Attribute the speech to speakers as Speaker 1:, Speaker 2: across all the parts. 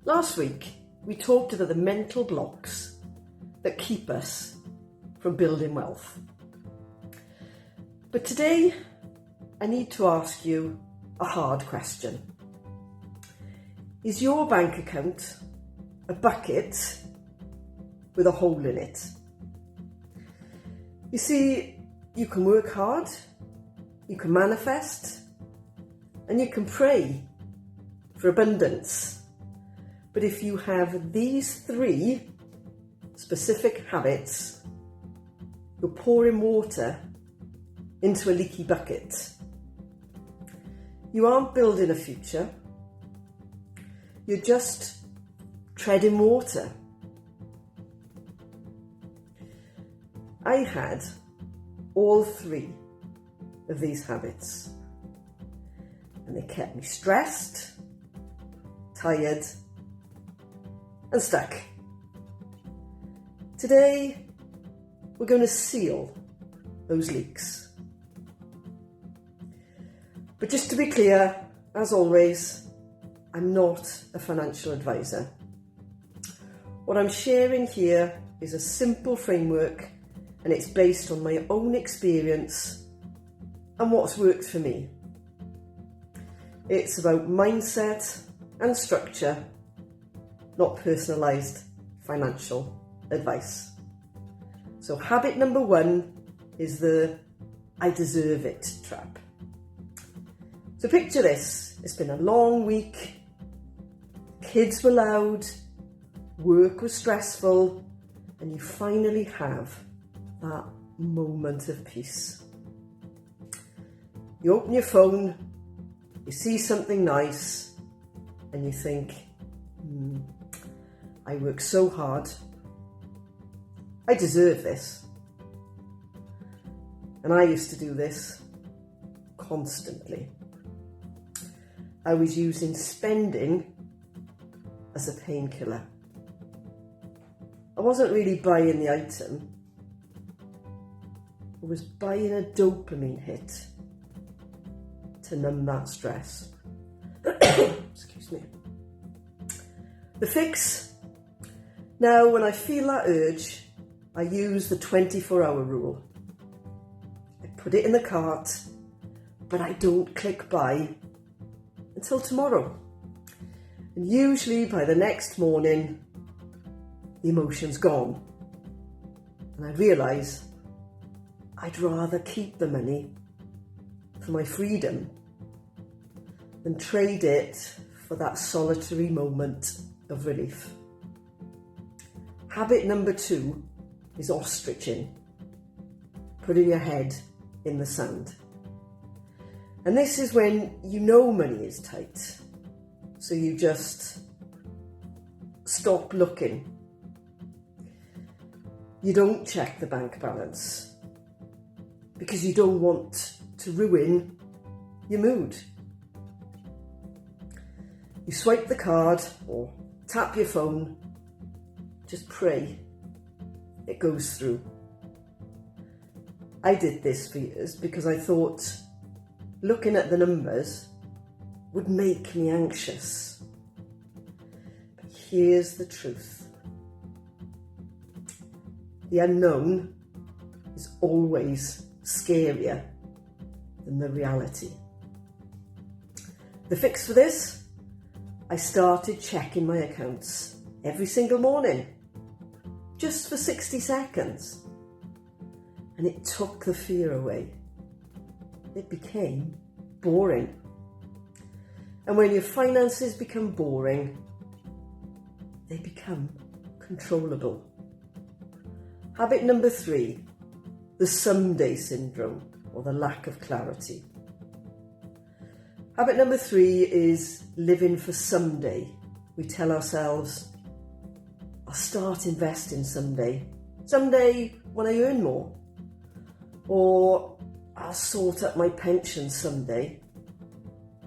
Speaker 1: Last week, we talked about the mental blocks that keep us from building wealth. But today, I need to ask you a hard question. Is your bank account a bucket with a hole in it? You see, you can work hard, you can manifest, and you can pray for abundance. But if you have these three specific habits, you're pouring water into a leaky bucket. You aren't building a future, you're just treading water. I had all three of these habits, and they kept me stressed, tired, and stuck. Today, we're going to seal those leaks. But just to be clear, as always, I'm not a financial advisor. What I'm sharing here is a simple framework, and it's based on my own experience and what's worked for me. It's about mindset and structure, not personalised financial advice. So habit number 1 is the I deserve it trap. So picture this, it's been a long week, kids were loud, work was stressful, and you finally have that moment of peace. You open your phone, you see something nice, and you think, I work so hard, I deserve this. And I used to do this constantly. I was using spending as a painkiller. I wasn't really buying the item, I was buying a dopamine hit to numb that stress. Excuse me. The fix? Now, when I feel that urge, I use the 24-hour rule. I put it in the cart, but I don't click buy until tomorrow. And usually by the next morning, the emotion's gone. And I realise I'd rather keep the money for my freedom than trade it for that solitary moment of relief. Habit number 2 is ostriching, putting your head in the sand. And this is when you know money is tight, so you just stop looking. You don't check the bank balance because you don't want to ruin your mood. You swipe the card or tap your phone, just pray it goes through. I did this for years because I thought looking at the numbers would make me anxious. But here's the truth. The unknown is always scarier than the reality. The fix for this? I started checking my accounts every single morning, just for 60 seconds. And it took the fear away. It became boring. And when your finances become boring, they become controllable. Habit number 3, the someday syndrome, or the lack of clarity. Habit number 3 is living for someday. We tell ourselves, I'll start investing someday when I earn more. Or I'll sort out my pension someday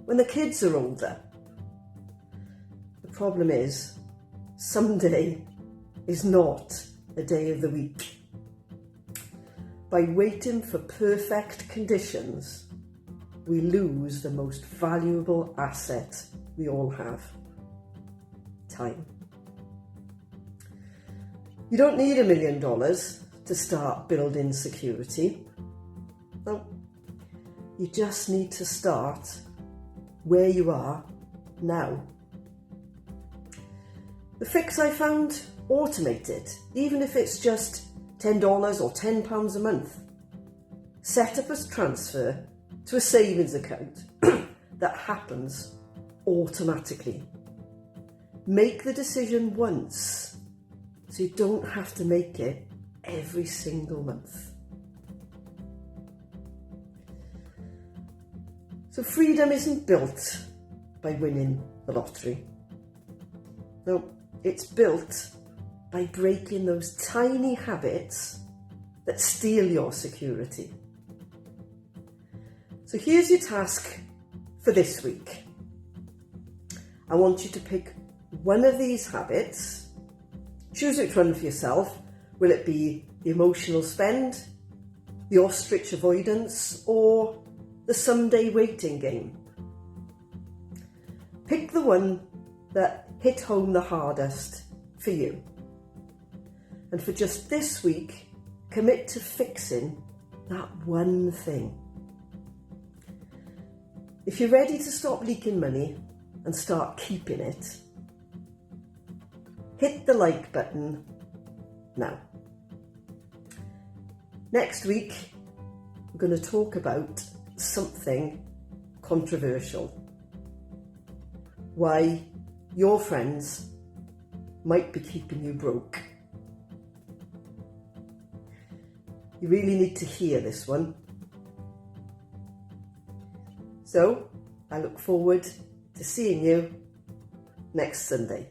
Speaker 1: when the kids are older. The problem is, someday is not a day of the week. By waiting for perfect conditions, we lose the most valuable asset we all have: time. You don't need $1 million to start building security. No, you just need to start where you are now. The fix I found automated, even if it's just $10 or £10 a month. Set up a transfer to a savings account that happens automatically. Make the decision once so you don't have to make it every single month. So freedom isn't built by winning the lottery. No, it's built by breaking those tiny habits that steal your security. So here's your task for this week. I want you to pick one of these habits. Choose which one for yourself. Will it be the emotional spend, the ostrich avoidance, or the someday waiting game? Pick the one that hit home the hardest for you. And for just this week, commit to fixing that one thing. If you're ready to stop leaking money and start keeping it, hit the like button now. Next week, we're going to talk about something controversial. Why your friends might be keeping you broke. You really need to hear this one. So, I look forward to seeing you next Sunday.